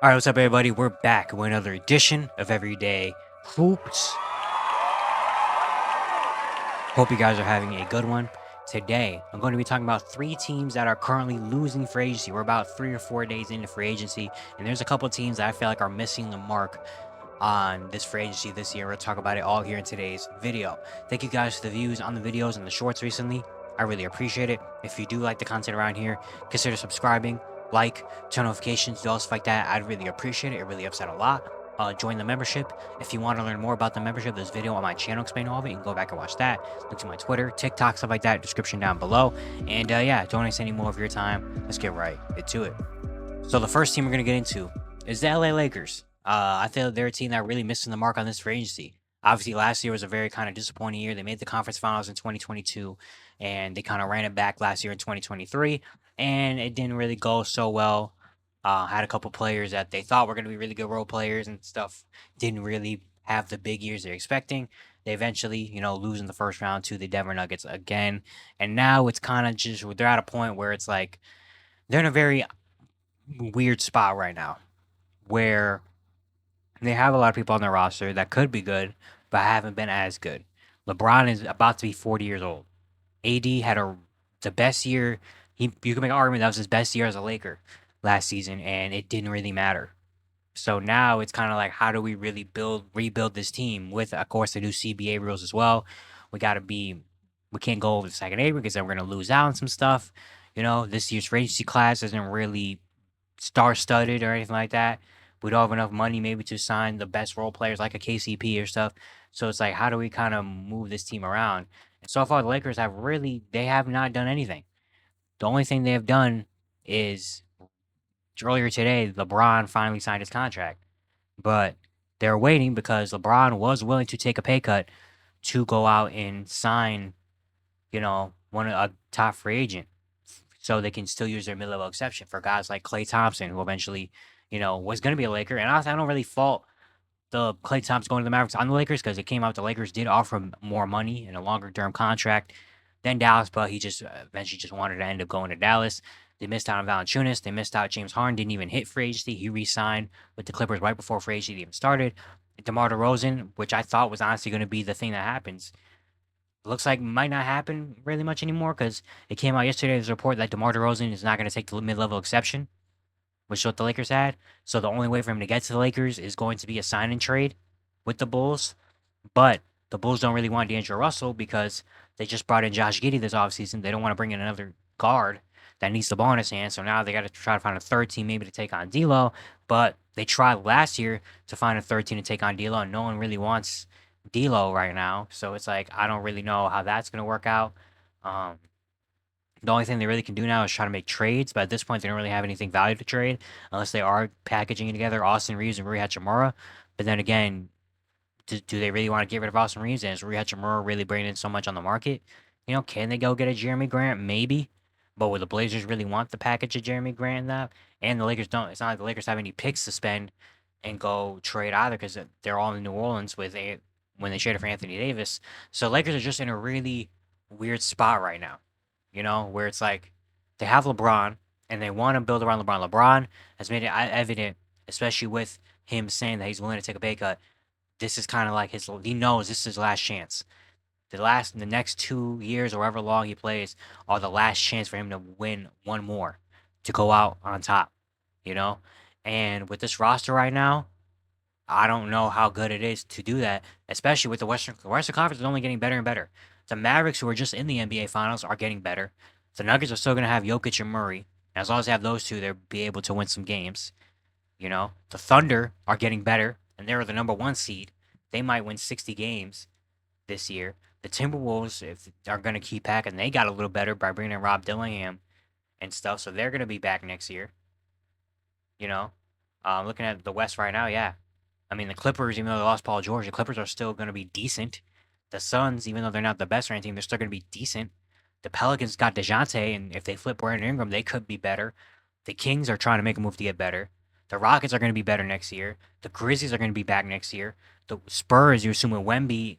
Alright, what's up everybody? We're back with another edition of Everyday Hoops. Hope you guys are having a good one. Today, I'm going to be talking about 3 teams that are currently losing free agency. We're about 3 or 4 days into free agency, and there's a couple teams that I feel like are missing the mark on this free agency this year. We'll talk about it all here in today's video. Thank you guys for the views on the videos and the shorts recently. I really appreciate it. If you do like the content around here, consider subscribing, like, turn notifications, do all stuff like that. I'd really appreciate it. It really helps out a lot. Join the membership. If you want to learn more about the membership, there's video on my channel explaining all of it. You can go back and watch that. Link to my Twitter, TikTok, stuff like that, description down below. And yeah, don't waste any more of your time. Let's get right into it. So the first team we're going to get into is the LA Lakers. I feel they're a team that really missing the mark on this free agency. Obviously, last year was a very kind of disappointing year. They made the conference finals in 2022, and they kind of ran it back last year in 2023, and it didn't really go so well. Had a couple players that they thought were going to be really good role players and stuff. Didn't really have the big years they're expecting. They eventually, lose in the first round to the Denver Nuggets again. And now it's kind of just, they're at a point where it's like, they're in a very weird spot right now where they have a lot of people on their roster that could be good, but haven't been as good. LeBron is about to be 40 years old. AD had the best year. You can make an argument that was his best year as a Laker last season, and it didn't really matter. So now it's kind of like, how do we really rebuild this team with, of course, the new CBA rules as well? We can't go over the second A because then we're gonna lose out on some stuff. This year's free agency class isn't really star-studded or anything like that. We don't have enough money maybe to sign the best role players like a KCP or stuff. So it's like, how do we kind of move this team around? And so far, the Lakers they have not done anything. The only thing they have done is earlier today, LeBron finally signed his contract. But they're waiting because LeBron was willing to take a pay cut to go out and sign, a top free agent. So they can still use their mid-level exception for guys like Klay Thompson, who eventually, was going to be a Laker. And honestly, I don't really fault the Klay Thompson going to the Mavericks on the Lakers because it came out the Lakers did offer him more money and a longer-term contract than Dallas, but he just eventually just wanted to end up going to Dallas. They missed out on Valanciunas. They missed out. James Harden didn't even hit free agency. He re-signed with the Clippers right before free agency even started. DeMar DeRozan, which I thought was honestly going to be the thing that happens, looks like might not happen really much anymore because it came out yesterday. There's a report that DeMar DeRozan is not going to take the mid-level exception, which is what the Lakers had. So the only way for him to get to the Lakers is going to be a sign and trade with the Bulls. But the Bulls don't really want D'Angelo Russell because they just brought in Josh Giddey this offseason. They don't want to bring in another guard that needs the ball in his hand. So now they got to try to find a third team maybe to take on D'Lo. But they tried last year to find a third team to take on D'Lo, and no one really wants D'Lo right now. So it's like, I don't really know how that's going to work out. The only thing they really can do now is try to make trades, but at this point, they don't really have anything valuable to trade unless they are packaging it together Austin Reeves and Rui Hachimura. But then again, do they really want to get rid of Austin Reeves? And is Rui Hachimura really bringing in so much on the market? Can they go get a Jeremy Grant? Maybe. But would the Blazers really want the package of Jeremy Grant and that? And the Lakers don't. It's not like the Lakers have any picks to spend and go trade either because they're all in New Orleans when they traded for Anthony Davis. So Lakers are just in a really weird spot right now. Where it's like they have LeBron and they want to build around LeBron. LeBron has made it evident, especially with him saying that he's willing to take a pay cut. This is kind of like he knows this is his last chance. The next 2 years or however long he plays are the last chance for him to win one more, to go out on top, And with this roster right now, I don't know how good it is to do that, especially with the Western Conference is only getting better and better. The Mavericks, who are just in the NBA Finals, are getting better. The Nuggets are still going to have Jokic and Murray. And as long as they have those two, they'll be able to win some games. The Thunder are getting better, and they're the number 1 seed. They might win 60 games this year. The Timberwolves are going to keep packing. They got a little better by bringing in Rob Dillingham and stuff, so they're going to be back next year. Looking at the West right now, yeah. I mean, the Clippers, even though they lost Paul George, the Clippers are still going to be decent. The Suns, even though they're not the best ranked team, they're still going to be decent. The Pelicans got DeJounte, and if they flip Brandon Ingram, they could be better. The Kings are trying to make a move to get better. The Rockets are going to be better next year. The Grizzlies are going to be back next year. The Spurs, you're assuming Wemby,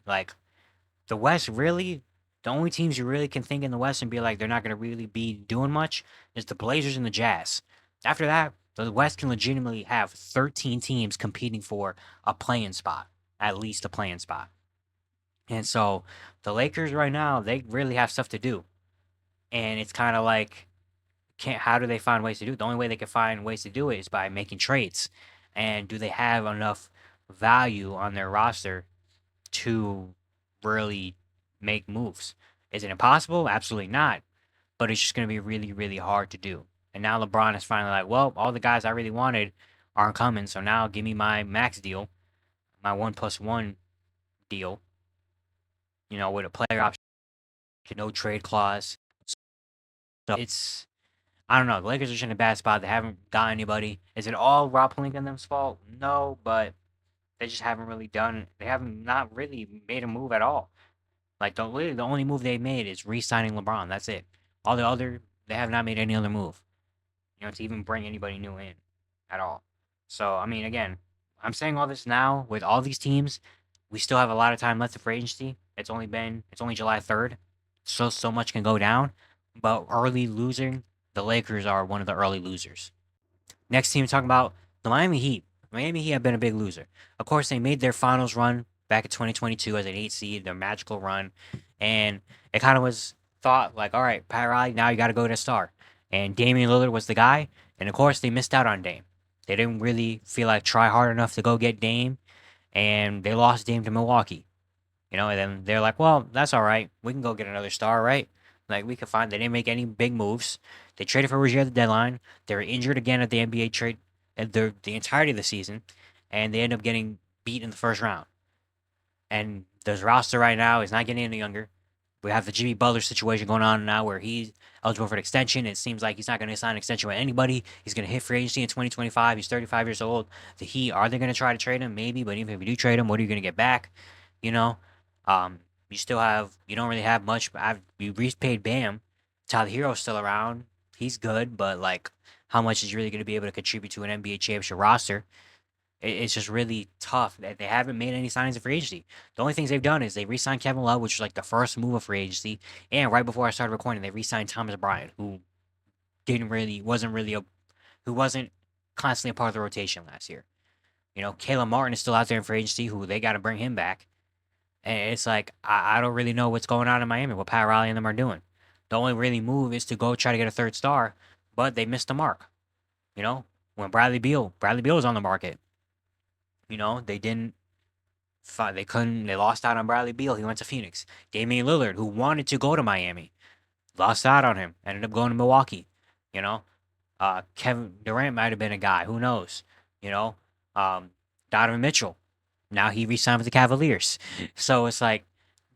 the West, really, the only teams you really can think in the West and be like they're not going to really be doing much is the Blazers and the Jazz. After that, The West can legitimately have 13 teams competing for a playing spot, at least a playing spot. And so the Lakers right now, they really have stuff to do. And it's kind of like, can't how do they find ways to do it? The only way they can find ways to do it is by making trades. And do they have enough value on their roster to really make moves? Is it impossible? Absolutely not. But it's just going to be really, really hard to do. And now LeBron is finally like, well, all the guys I really wanted aren't coming. So now give me my max deal, my 1+1 deal, with a player option, no trade clause. So it's, I don't know. The Lakers are just in a bad spot. They haven't got anybody. Is it all Rob Pelinka and them's fault? No, but they just haven't really done. They haven't not really made a move at all. Like literally the only move they made is re-signing LeBron. That's it. All the other, they have not made any other move. To even bring anybody new in at all. So I mean, again, I'm saying all this now with all these teams. We still have a lot of time left of free agency. It's only July 3rd, so much can go down. But early losing, the Lakers are one of the early losers. Next team talking about the Miami Heat. Miami Heat have been a big loser. Of course, they made their finals run back in 2022 as an 8 seed, their magical run, and it kind of was thought like, all right, Pat Riley, now you got to go to star. And Damian Lillard was the guy, and of course they missed out on Dame. They didn't really feel like try hard enough to go get Dame, and they lost Dame to Milwaukee. And then they're like, well, that's all right. We can go get another star, right? Like we could find. They didn't make any big moves. They traded for Rozier at the deadline. They were injured again at the NBA trade at the entirety of the season, and they end up getting beat in the first round. And the roster right now is not getting any younger. We have the Jimmy Butler situation going on now where he's eligible for an extension. It seems like he's not going to sign an extension with anybody. He's going to hit free agency in 2025. He's 35 years old. The Heat, are they going to try to trade him? Maybe, but even if you do trade him, what are you going to get back? You know, you don't really have much. You repaid Bam. Tyler Hero's still around. He's good, but like, how much is he really going to be able to contribute to an NBA championship roster? It's just really tough. They haven't made any signings of free agency. The only things they've done is they re-signed Kevin Love, which was like the first move of free agency, and right before I started recording, they re-signed Thomas Bryant, who who wasn't constantly a part of the rotation last year. Caleb Martin is still out there in free agency, who they got to bring him back. And it's like, I don't really know what's going on in Miami, what Pat Riley and them are doing. The only really move is to go try to get a third star, but they missed the mark. When Bradley Beal was on the market, they didn't, they couldn't, they lost out on Bradley Beal. He went to Phoenix. Damian Lillard, who wanted to go to Miami, lost out on him, ended up going to Milwaukee. You know, Kevin Durant might have been a guy. Who knows? You know, Donovan Mitchell. Now he re-signed with the Cavaliers. So it's like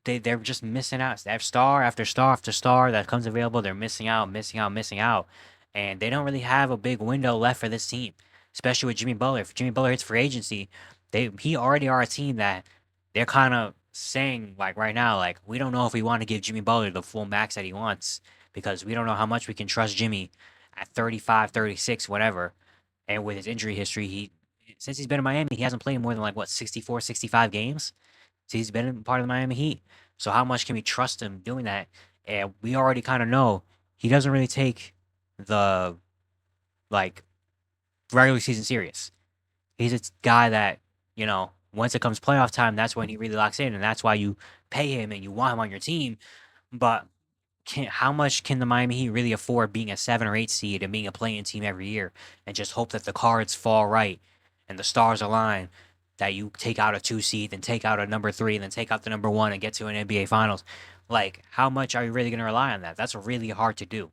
they're just missing out. They have star after star after star that comes available. They're missing out, missing out, missing out. And they don't really have a big window left for this team, especially with Jimmy Butler. If Jimmy Butler hits free agency, he already are a team that they're kind of saying like right now, like we don't know if we want to give Jimmy Butler the full max that he wants because we don't know how much we can trust Jimmy at 35, 36, whatever. And with his injury history, since he's been in Miami, he hasn't played more than like what 64, 65 games. So he's been part of the Miami Heat. So how much can we trust him doing that? And we already kind of know he doesn't really take the like regular season serious. He's a guy that, once it comes playoff time, that's when he really locks in, and that's why you pay him and you want him on your team. But how much can the Miami Heat really afford being a 7 or 8 seed and being a playing team every year and just hope that the cards fall right and the stars align, that you take out a 2 seed, then take out a number 3, and then take out the number 1 and get to an NBA Finals? Like, how much are you really going to rely on that? That's really hard to do.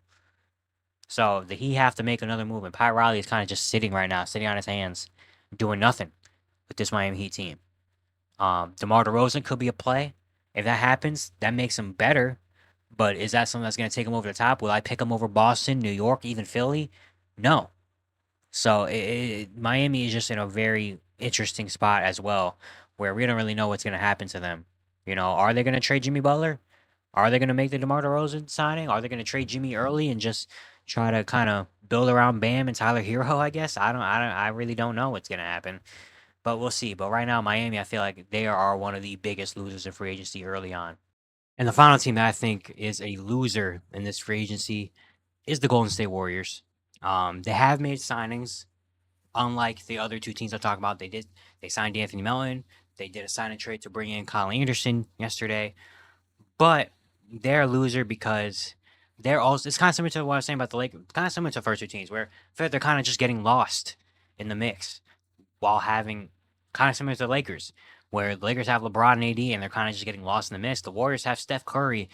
So the Heat have to make another move, and Pat Riley is kind of just sitting right now, sitting on his hands, doing nothing with this Miami Heat team. DeMar DeRozan could be a play. If that happens, that makes him better. But is that something that's going to take him over the top? Will I pick him over Boston, New York, even Philly? No. So Miami is just in a very interesting spot as well, where we don't really know what's going to happen to them. Are they going to trade Jimmy Butler? Are they going to make the DeMar DeRozan signing? Are they going to trade Jimmy early and just try to kind of build around Bam and Tyler Hero? I guess I really don't know what's going to happen, but we'll see. But right now, Miami, I feel like they are one of the biggest losers in free agency early on. And the final team that I think is a loser in this free agency is the Golden State Warriors. They have made signings. unlike the other two teams I'm talking about, they signed Anthony Melton. They did a sign and trade to bring in Kyle Anderson yesterday, but they're a loser because they're also. It's kind of similar to what I was saying about the Lakers. Kind of similar to the first two teams, where I feel like they're kind of just getting lost in the mix while having kind of similar to the Lakers, where the Lakers have LeBron and AD, and they're kind of just getting lost in the mix. The Warriors have Steph Curry,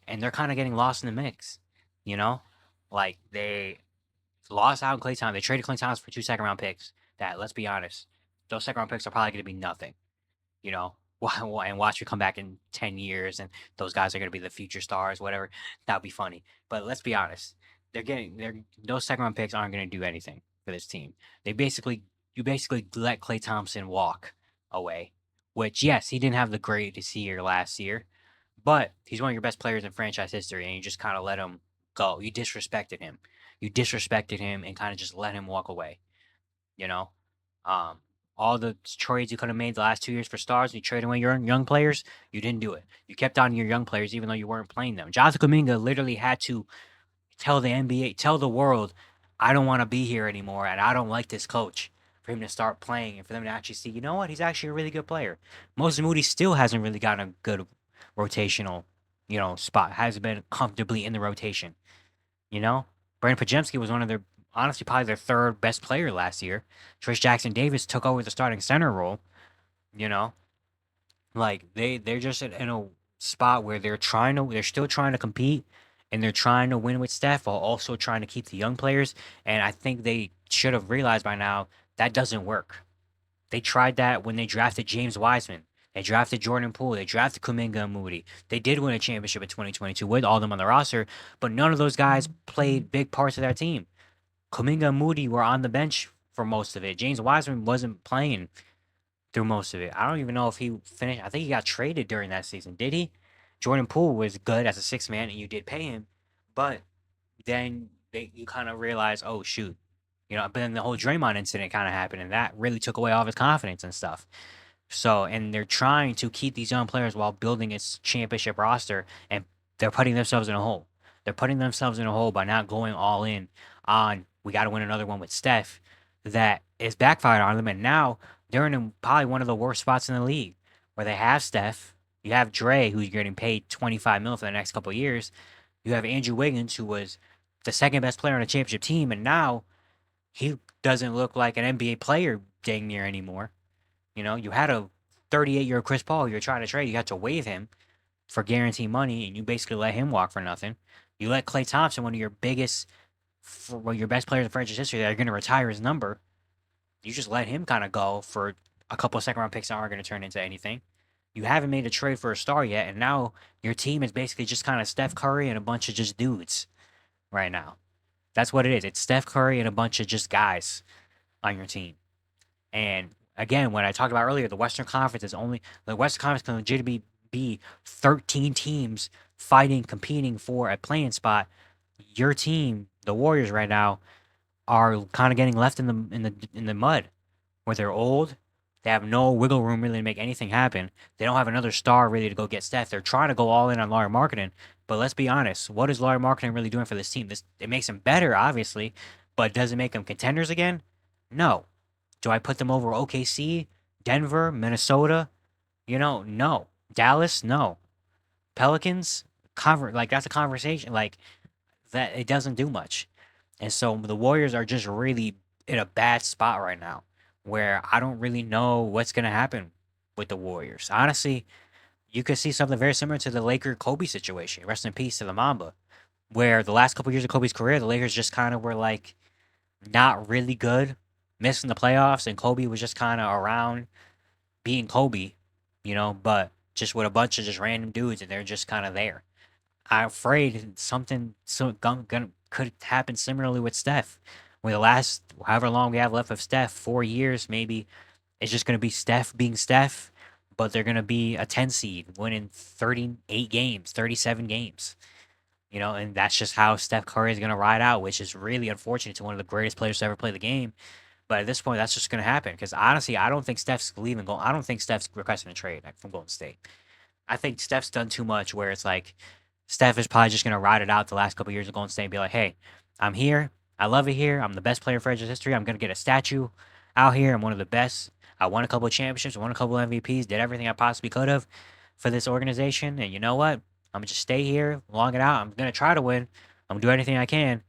and they're kind of getting lost in the mix. You know, like they lost out on Klay Thompson. They traded Klay Thompson for 2 second-round picks. That, let's be honest, those second-round picks are probably going to be nothing. You know, and watch you come back in 10 years, and those guys are going to be the future stars, whatever. That would be funny. But let's be honest, those second-round picks aren't going to do anything for this team. You basically let Klay Thompson walk away. Which, yes, he didn't have the greatest year last year, but he's one of your best players in franchise history, and you just kind of let him go. You disrespected him. You disrespected him and kind of just let him walk away. You know, um, all the trades you could have made the last 2 years for stars, you traded away your young players. You didn't do it. You kept on your young players even though you weren't playing them. Jonathan Kuminga literally had to tell the NBA, tell the world, I don't want to be here anymore, and I don't like this coach. For him to start playing and for them to actually see, you know what, he's actually a really good player. Moses Moody still hasn't really gotten a good rotational, spot. Hasn't been comfortably in the rotation. You know, Brandon Pajemski was one of their honestly probably their third best player last year. Trish Jackson Davis took over the starting center role. You know, like they're just in a spot where they're still trying to compete and they're trying to win with Steph while also trying to keep the young players. And I think they should have realized by now that doesn't work. They tried that when they drafted James Wiseman. They drafted Jordan Poole. They drafted Kuminga and Moody. They did win a championship in 2022 with all of them on the roster, but none of those guys played big parts of that team. Kuminga and Moody were on the bench for most of it. James Wiseman wasn't playing through most of it. I don't even know if he finished. I think he got traded during that season. Did he? Jordan Poole was good as a six man, and you did pay him, but then you kind of realize, oh shoot, But then the whole Draymond incident kind of happened, and that really took away all of his confidence and stuff. So, and they're trying to keep these young players while building its championship roster, and they're putting themselves in a hole. They're putting themselves in a hole by not going all in on we got to win another one with Steph. That is backfired on them, and now they're in probably one of the worst spots in the league, where they have Steph, you have Dre, who's getting paid $25 million for the next couple of years, you have Andrew Wiggins, who was the second best player on a championship team, and now he doesn't look like an NBA player dang near anymore. You had a 38-year-old Chris Paul you're trying to trade. You had to waive him for guaranteed money, and you basically let him walk for nothing. You let Klay Thompson, one of your your best players in franchise history, that are going to retire his number. You just let him kind of go for a couple of second-round picks that aren't going to turn into anything. You haven't made a trade for a star yet, and now your team is basically just kind of Steph Curry and a bunch of just dudes right now. That's what it is. It's Steph Curry and a bunch of just guys on your team. And again, when I talked about earlier, the Western Conference can legitimately be 13 teams competing for a playing spot. Your team, the Warriors, right now, are kind of getting left in the mud, where they're old. They have no wiggle room really to make anything happen. They don't have another star ready to go get Steph. They're trying to go all in on Lauri Markkanen, but let's be honest, what is Lauri Markkanen really doing for this team? It makes them better, obviously, but does it make them contenders again? No. Do I put them over OKC, Denver, Minnesota? No. Dallas? No. Pelicans? That's a conversation. That it doesn't do much. And so the Warriors are just really in a bad spot right now, where I don't really know what's going to happen with the Warriors. Honestly, you could see something very similar to the Laker Kobe situation. Rest in peace to the Mamba, where the last couple years of Kobe's career, the Lakers just kind of were not really good, missing the playoffs, and Kobe was just kind of around being Kobe, but just with a bunch of just random dudes, and they're just kind of there. I'm afraid something could happen similarly with Steph. Where the last however long we have left of Steph, 4 years maybe, it's just going to be Steph being Steph, but they're going to be a 10 seed winning 38 games, 37 games. And that's just how Steph Curry is going to ride out, which is really unfortunate to one of the greatest players to ever play the game. But at this point, that's just going to happen because honestly, I don't think Steph's leaving. I don't think Steph's requesting a trade from Golden State. I think Steph's done too much where it's like Steph is probably just going to ride it out the last couple of years of Golden State and be like, hey, I'm here. I love it here. I'm the best player in franchise history. I'm going to get a statue. out here. I'm one of the best. I won a couple of championships, won a couple of MVPs, did everything I possibly could have for this organization. And you know what? I'm gonna just stay here, long it out. I'm gonna try to win. I'm gonna do anything I can.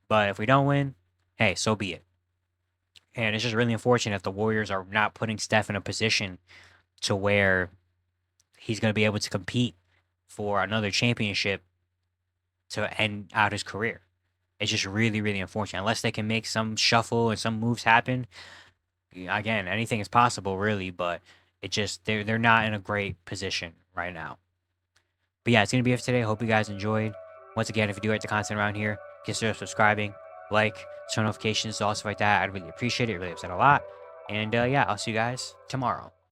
But if we don't win, hey, so be it. And it's just really unfortunate if the Warriors are not putting Steph in a position to where he's going to be able to compete for another championship to end out his career. It's just really, really unfortunate. Unless they can make some shuffle and some moves happen, again, anything is possible, really. But it just they're not in a great position right now. But yeah, it's gonna be it for today. Hope you guys enjoyed. Once again, if you do like the content around here, consider subscribing, like, turn notifications, all stuff like that. I'd really appreciate it. It really upset a lot. And yeah, I'll see you guys tomorrow.